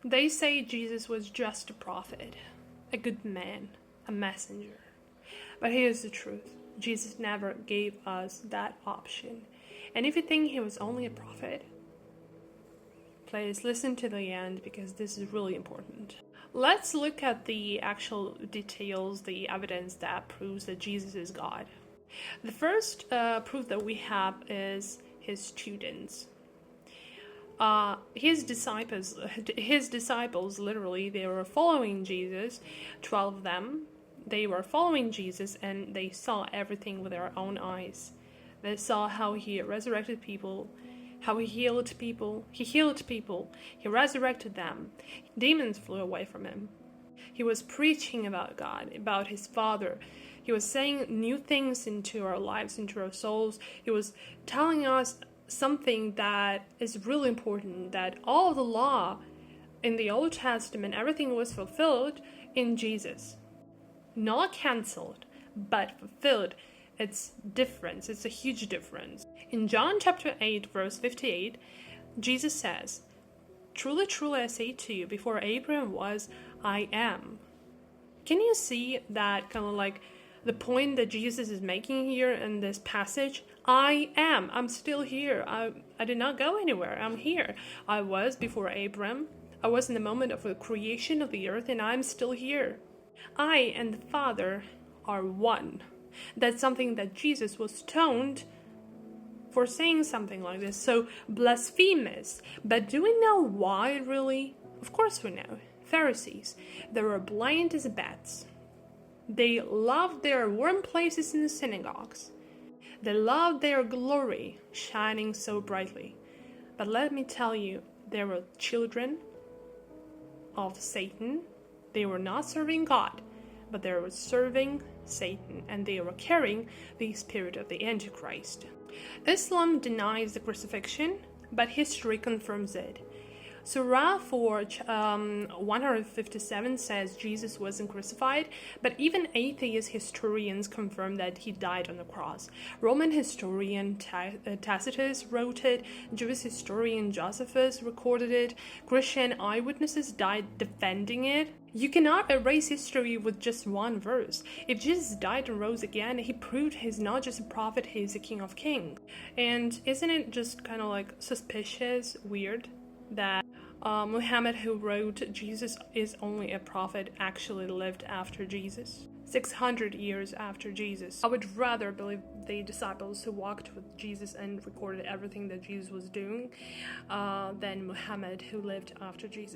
They say Jesus was just a prophet, a good man, a messenger. But here's the truth. Jesus never gave us that option. And if you think he was only a prophet, please listen to the end because this is really important. Let's look at the actual details, the evidence that proves that Jesus is God. The first proof that we have is his students. His disciples, literally, they were following Jesus, 12 of them. They were following Jesus and they saw everything with their own eyes. They saw how he resurrected people, how he healed people, he resurrected them. Demons flew away from him. He was preaching about God, about his Father. He was saying new things into our lives, into our souls. He was telling us something that is really important, that all the law in the Old Testament, everything was fulfilled in Jesus. Not cancelled, but fulfilled. It's difference. It's a huge difference. In John chapter 8, verse 58, Jesus says, "Truly, truly, I say to you, before Abraham was, I am." Can you see that kind of like the point that Jesus is making here in this passage? I am. I'm still here. I did not go anywhere. I'm here. I was before Abraham. I was in the moment of the creation of the earth, and I'm still here. I and the Father are one. That's something that Jesus was stoned for saying something like this. So blasphemous. But do we know why, really? Of course we know. Pharisees, they were blind as bats. They loved their warm places in the synagogues. They loved their glory shining so brightly. But let me tell you, they were children of Satan. They were not serving God, but they were serving Satan, and they were carrying the spirit of the Antichrist. Islam denies the crucifixion, but history confirms it. Surah 4, 157 says Jesus wasn't crucified, but even atheist historians confirm that he died on the cross. Roman historian Tacitus wrote it, Jewish historian Josephus recorded it, Christian eyewitnesses died defending it. You cannot erase history with just one verse. If Jesus died and rose again, he proved he's not just a prophet, he's a king of kings. And isn't it just kind of like suspicious, weird, that Muhammad, who wrote Jesus is only a prophet, actually lived after Jesus, 600 years after Jesus? I would rather believe the disciples who walked with Jesus and recorded everything that Jesus was doing than Muhammad, who lived after Jesus.